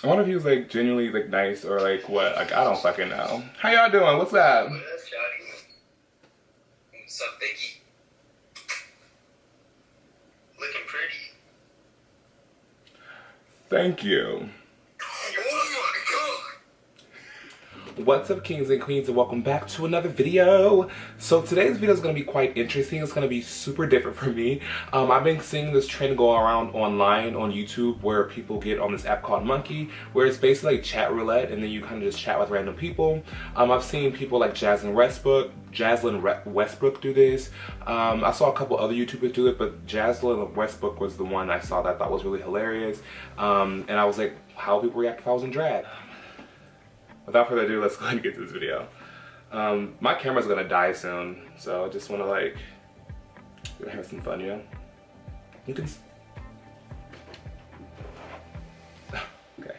I wonder if he was like genuinely like nice or like what. Like I don't fucking know. How y'all doing? What's up? What up, shawty? What's up, Biggie? Looking pretty. Thank you. Oh my god! What's up, kings and queens, and welcome back to another video. So today's video is going to be quite interesting. It's going to be super different for me. I've been seeing this trend go around online on YouTube where people get on this app called Monkey, where it's basically like chat roulette, and then you kind of just chat with random people. I've seen people like Jaslyn Westbrook do this. I saw a couple other YouTubers do it, but Jaslyn Westbrook was the one I saw that I thought was really hilarious. And I was like, how would people react if I was in drag? Without further ado, let's go ahead and get to this video. My camera's gonna die soon, so I just wanna like, have some fun, you know? You can, okay.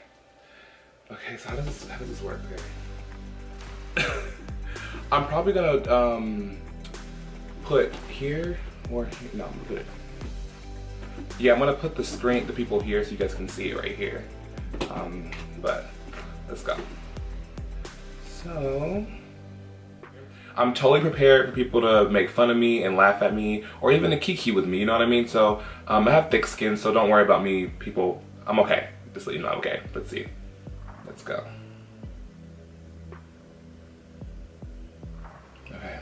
Okay, so how does this work, okay? I'm probably gonna, put here, or here, no, I'm gonna put it. Yeah, I'm gonna put the people here so you guys can see it right here. But, let's go. So, I'm totally prepared for people to make fun of me and laugh at me, or even to kiki with me, you know what I mean? So, I have thick skin, so don't worry about me, people. I'm okay. Just let you know I'm okay. Let's see. Let's go. Okay.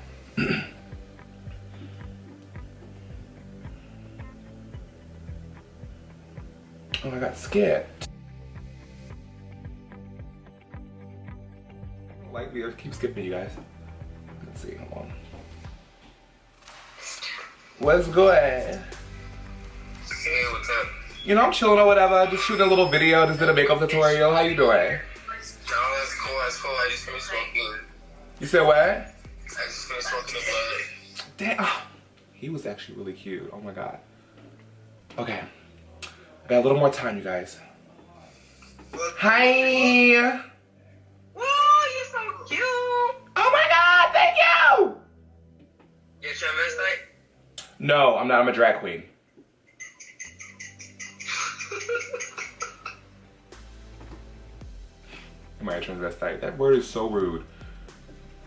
Oh, I got scared. Like me, keep skipping, you guys. Let's see, hold on. What's good? Hey, what's up? You know, I'm chilling or whatever, just shooting a little video, just did a makeup tutorial. How you doing? Oh, that's cool, that's cool. I just finished smoking. You said what? I just finished smoking the blood. Damn, oh, he was actually really cute. Oh my god. Okay, I got a little more time, you guys. Hi. Oh my god, thank you! You at your events night? No, I'm not. I'm a drag queen. I'm at transvestite. That word is so rude.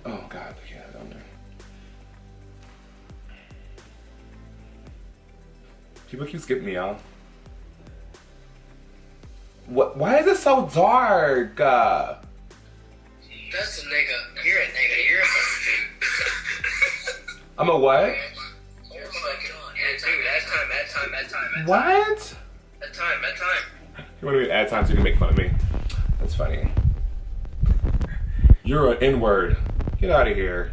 Oh god, I can't have it on there. People keep skipping me out. What? Why is it so dark? That's a nigga. You're a nigga. You're a fucking dude. I'm a what? You're a fucking dude. At time. What? At time. You want me to add time so you can make fun of me? That's funny. You're an N-word. Get out of here.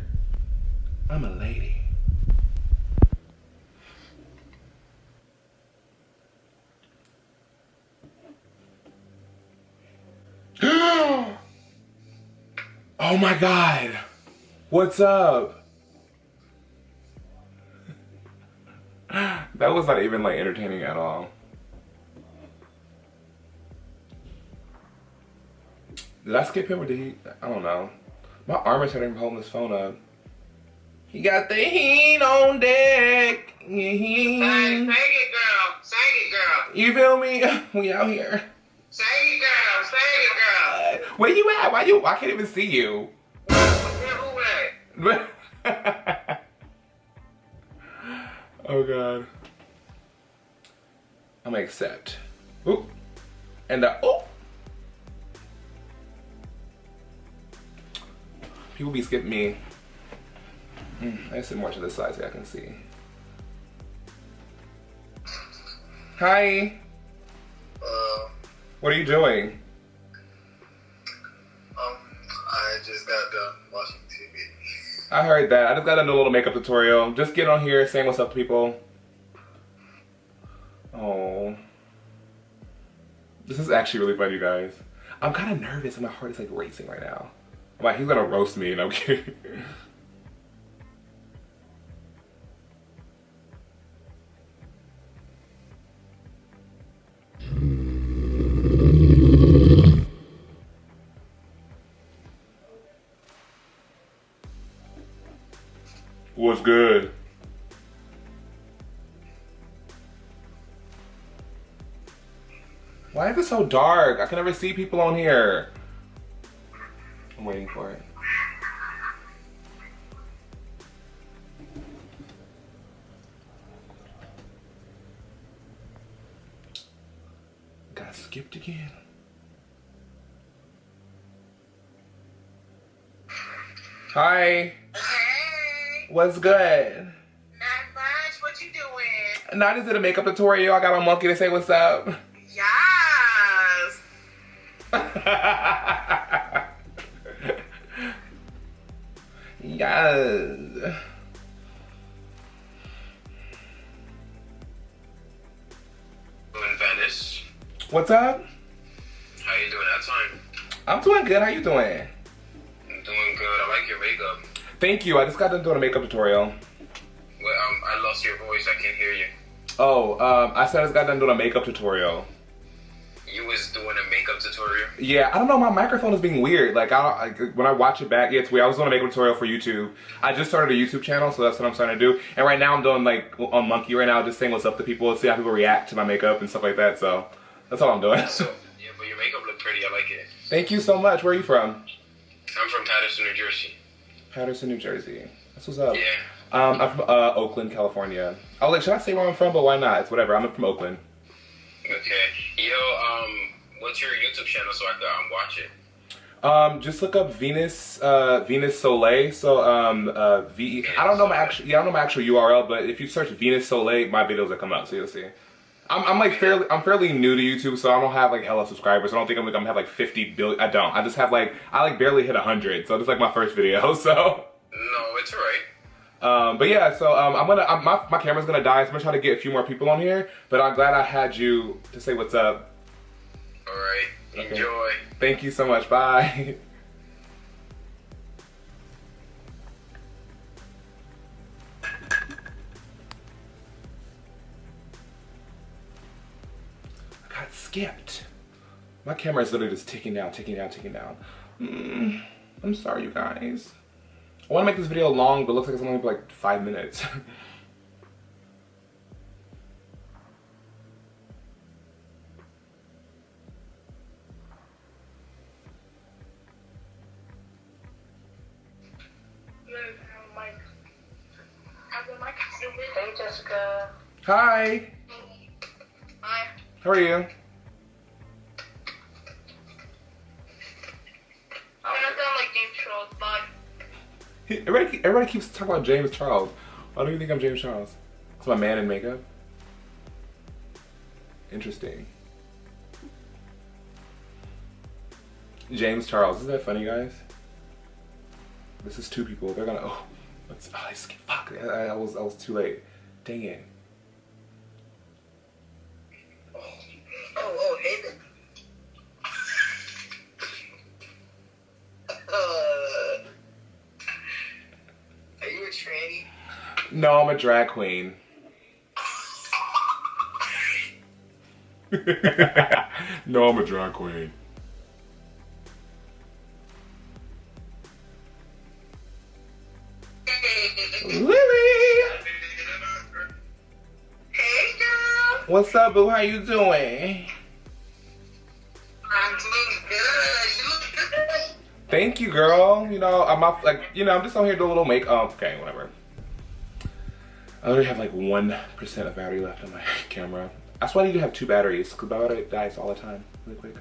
I'm a lady. Oh my god. What's up? That was not even like entertaining at all. Did I skip him or did he? I don't know. My arm is hurting from holding this phone up. He got the heat on deck. Sing it, girl. Sing it, girl. You feel me? We out here. Sing it, girl. Sing it, girl. Where you at? I can't even see you. Who Oh god. I'm gonna accept. Oop. And oh. People be skipping me. I sit more to this side so I can see. Hi. What are you doing? I just got done watching TV. I heard that. I just got into a little makeup tutorial. Just get on here, saying what's up to people. Oh. This is actually really fun, you guys. I'm kind of nervous and my heart is like racing right now. I'm like, he's gonna roast me and I'm kidding. What's good? Why is it so dark? I can never see people on here. I'm waiting for it. Got skipped again. Hi. Hey, What's good? not much. What you doing? Now I just did a makeup tutorial. I got a monkey to say what's up. Yes. Yes. In Venice. What's up? How you doing that time? I'm doing good. How you doing? I'm doing good. I like your makeup. Thank you. I just got done doing a makeup tutorial. Well, I lost your voice. I can't hear you. Oh, I said I just got done doing a makeup tutorial. You was doing a makeup tutorial? Yeah, I don't know. My microphone is being weird. Like, when I watch it back, yeah, it's weird. I was doing a makeup tutorial for YouTube. I just started a YouTube channel, so that's what I'm starting to do. And right now I'm doing, like, on Monkey right now, just saying what's up to people, see how people react to my makeup and stuff like that. So that's all I'm doing. So, yeah, but your makeup look pretty. I like it. Thank you so much. Where are you from? I'm from Patterson, New Jersey. Patterson, New Jersey. That's what's up. Yeah. I'm from Oakland, California. I was like, should I say where I'm from? But why not? It's whatever. I'm from Oakland. Okay. Yo, what's your YouTube channel so I can watch it? Just look up Venus Soleil. So I don't know my actual URL, but if you search Venus Soleil, my videos will come up, so you'll see. I'm fairly new to YouTube, so I don't have like hella subscribers. I don't think I'm gonna have like 50 billion. I don't. I just have like I barely hit 100. So this is like my first video. So. No, it's alright. But yeah, so my camera's gonna die, so I'm gonna try to get a few more people on here. But I'm glad I had you to say what's up. Alright. Okay. Enjoy. Thank you so much. Bye. I got skipped. My camera is literally just ticking down, ticking down, ticking down. I'm sorry, you guys. I want to make this video long, but it looks like it's only like 5 minutes. Hey, Jessica. Hi. Hi. How are you? I'm not done like James Charles. Bye. Everybody keeps talking about James Charles. Why do you think I'm James Charles? It's my man in makeup. Interesting. James Charles. Isn't that funny, guys? This is 2 people. They're gonna. Oh, fuck. I was too late. Dang it. Oh, hey there. Are you a tranny? No, I'm a drag queen. No, I'm a drag queen. Lily! Hey, girl. What's up, boo? How you doing? I'm doing good. You look good. Thank you, girl. You know, I'm just on here doing a little make. Oh, okay, whatever. I only have like 1% of battery left on my camera. That's why I need to have 2 batteries, because my battery dies all the time, really quick.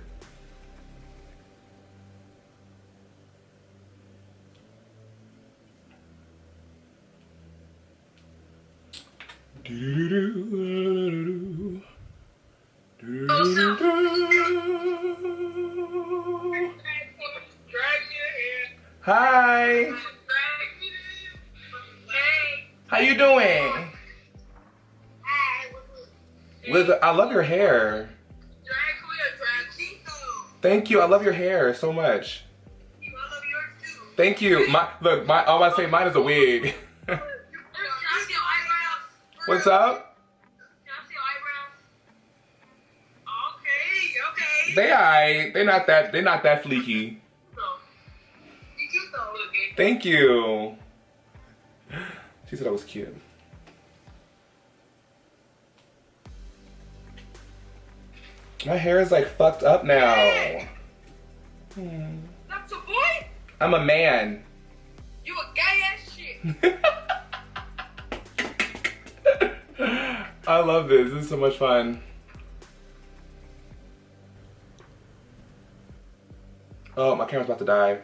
Hi. How you doing? I love your hair. Thank you. I love your hair so much. Thank you. All I say, mine is a wig. What's up? They're not that fleeky. Thank you. She said I was cute. My hair is like fucked up now. That's a boy? I'm a man. You a gay ass shit. I love this. This is so much fun. Oh, my camera's about to die.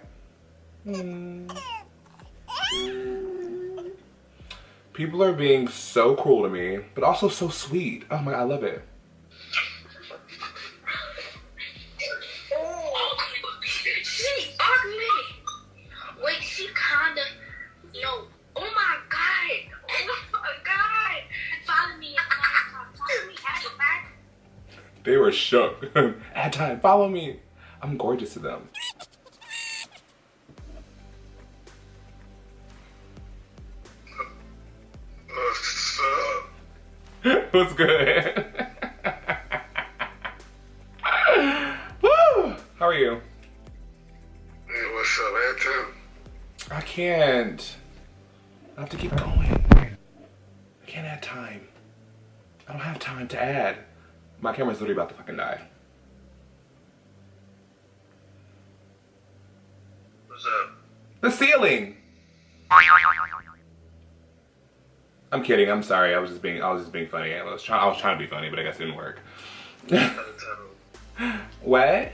People are being so cruel to me, but also so sweet. Oh my God, I love it. She ugly. Wait, she kinda. No. Oh my God. Oh my God. Follow me. Follow me. They were shook. At time, follow me. I'm gorgeous to them. What's good? Woo! How are you? Hey, what's up, man? Too. I can't. I have to keep going. I can't add time. I don't have time to add. My camera's literally about to fucking die. What's up? The ceiling. I'm kidding. I'm sorry. I was just being funny. I was trying to be funny, but I guess it didn't work. What?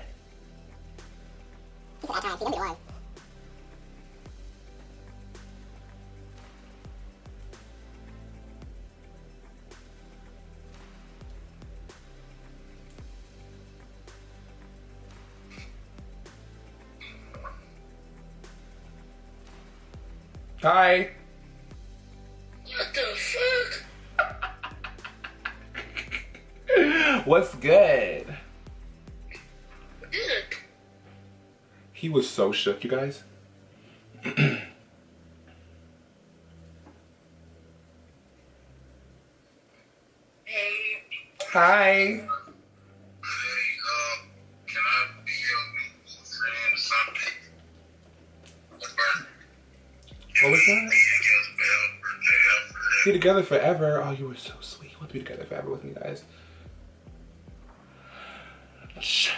Hi. What the fuck? What's good? Good. He was so shook, you guys. Hey, Hi. can I be your new friend or something? What was that? Be Be together forever. Oh, you were so sweet. You want to be together forever with me, guys. Chaz.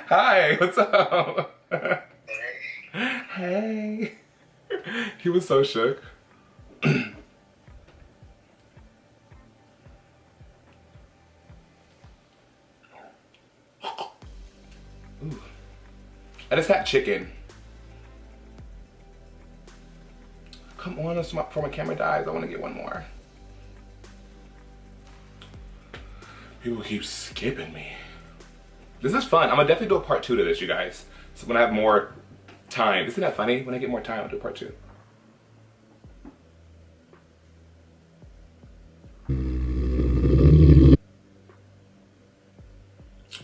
Hi, what's up? Hey. He was so shook. Ooh. I just had chicken. Come on, before my camera dies, I want to get one more. People keep skipping me. This is fun. I'm gonna definitely do a part 2 to this, you guys. So when I have more time. Isn't that funny? When I get more time, I'll do part 2.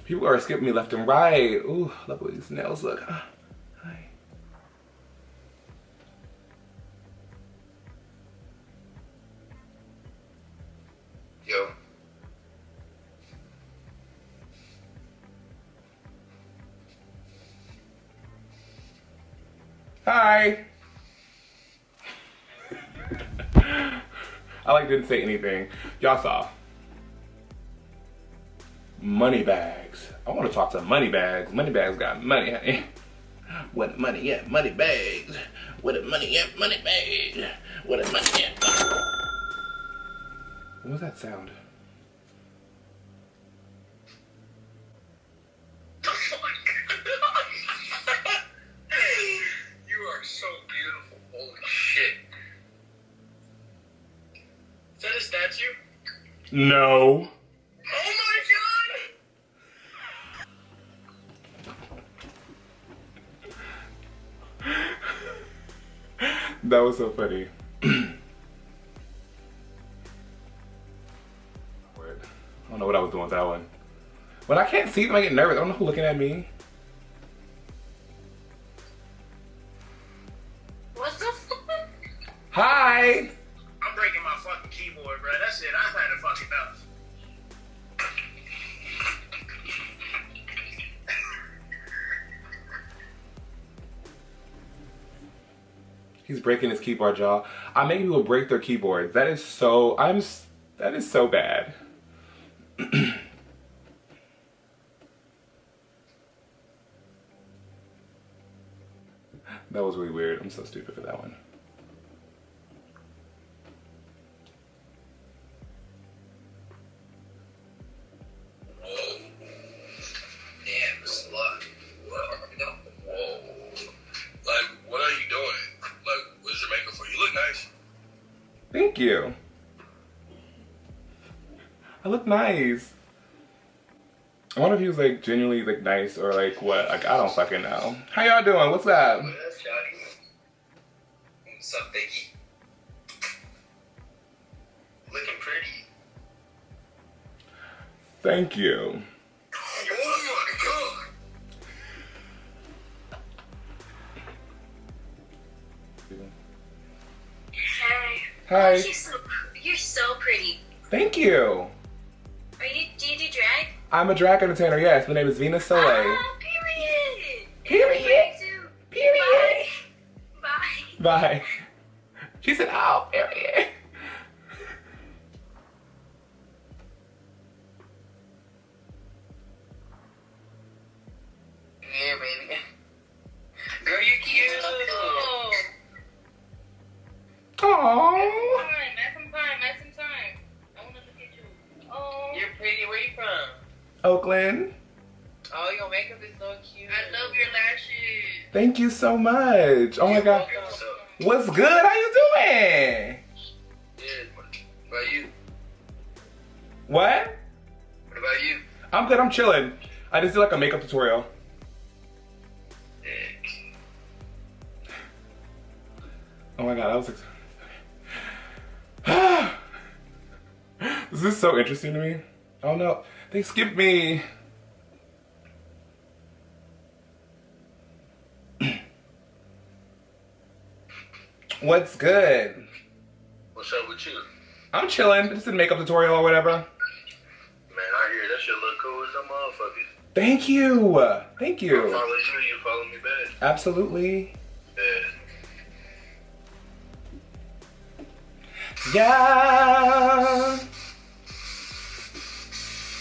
People are skipping me left and right. Ooh, love the way these nails look. Hi. Yo. Hi. I didn't say anything. Y'all saw. Money bags. I want to talk to money bags. Money bags got money, honey. What the money at? Money bags. What the money at? Money bags. What the money at? What was that sound? You are so beautiful. Holy shit. Is that a statue? No. Oh my god! That was so funny. I don't know what I was doing with that one. When I can't see them, I get nervous. I don't know who's looking at me. What the fuck? Hi. I'm breaking my fucking keyboard, bro. That's it. I've had a fucking enough. He's breaking his keyboard, y'all. I make people break their keyboards. That is so, that is so bad. That was really weird. I'm so stupid for that one. Damn, slut. Whoa. Like, what are you doing? Like, what's your makeup for? You look nice. Thank you. I look nice. I wonder if he was like genuinely like nice or like what? Like I don't fucking know. How y'all doing? What's up? What's up, Biggie? Looking pretty. Thank you. Oh my god. Hey. Hi. You're so pretty. Thank you. Do you do drag? I'm a drag entertainer, yes. My name is Soleil. Oh, period. Period. Period. Bye. Bye. She said, oh, period. Yeah, baby. Girl, you're cute. Aww. Have some time. I want to look at you. Oh. You're pretty. Where you from? Oakland. Oh, your makeup is so cute. I love your lashes. Thank you so much. Oh my god. What's up? What's good? How you doing? Yeah, what about you? What? What about you? I'm good. I'm chilling. I just did like a makeup tutorial. Oh my god, I was excited. This is so interesting to me. Oh no, they skipped me. What's good? What's up with you? I'm chilling. Just did a makeup tutorial or whatever. Man, I hear that shit look cool as a motherfucker. Thank you. Thank I you. follow you, you follow me back. Absolutely. Yeah. Yeah.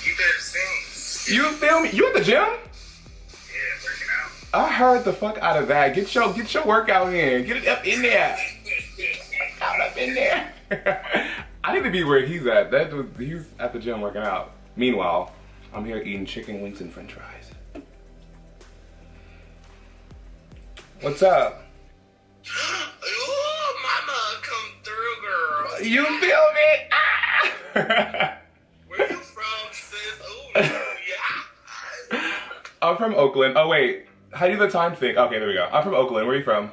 You better sing. You feel me? You at the gym? Yeah, working out. I heard the fuck out of that. Get your workout in. Get it up in there. Up in there. I need to be where he's at. He's at the gym working out. Meanwhile, I'm here eating chicken wings and french fries. What's up? Ooh, mama, come through, girl. You feel me? Ah! Where you from, sis? Ooh, yeah. I'm from Oakland. Oh wait, how do you do the time thing? Okay, there we go. I'm from Oakland. Where are you from?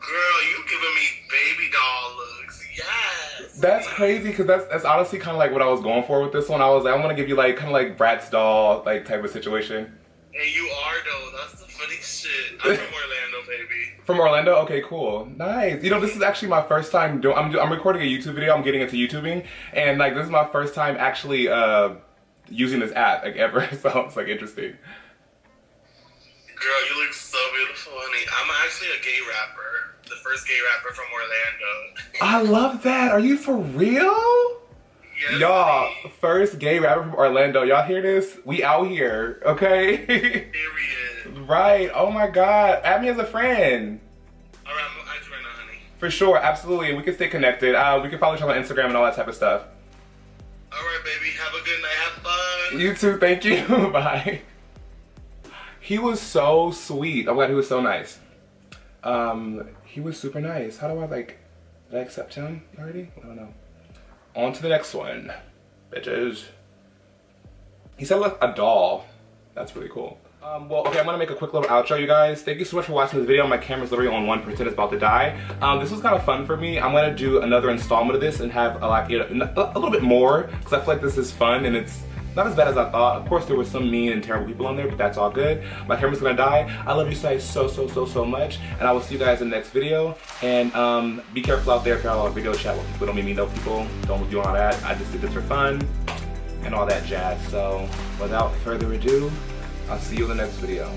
Girl, you giving me baby doll looks. Yes. That's crazy because that's honestly kind of like what I was going for with this one. I was like, I want to give you like kind of like Bratz doll like type of situation. And you are though. That's the funny shit. I'm from Orlando, baby. From Orlando? Okay, cool. Nice. You know, this is actually my first time doing, I'm recording a YouTube video. I'm getting into YouTubing. And like, this is my first time actually using this app like ever. So it's like interesting. Girl, you look so beautiful, honey. I'm actually a gay rapper. The first gay rapper from Orlando. I love that. Are you for real? Yes, Y'all, honey. first gay rapper from Orlando. Y'all hear this? We out here, okay? Period. Right. Oh my God. Add me as a friend. Alright, I'm gonna add you right now, honey. For sure. Absolutely. And we can stay connected. We can follow each other on Instagram and all that type of stuff. Alright, baby. Have a good night. Have fun. You too. Thank you. Bye. He was so sweet. I'm glad he was so nice. He was super nice. How do I like, did I accept him already? I don't know. On to the next one, bitches. He said like a doll. That's really cool. Well, okay, I'm gonna make a quick little outro, you guys. Thank you so much for watching this video. My camera's literally on 1%, it's about to die. This was kind of fun for me. I'm gonna do another installment of this and have like a little bit more, because I feel like this is fun and it's not as bad as I thought. Of course, there were some mean and terrible people on there, but that's all good. My camera's gonna die. I love you guys so much, and I will see you guys in the next video. And be careful out there if you're on a video chat with people. Don't make me know people. Don't do all that. I just did this for fun and all that jazz. So, without further ado, I'll see you in the next video.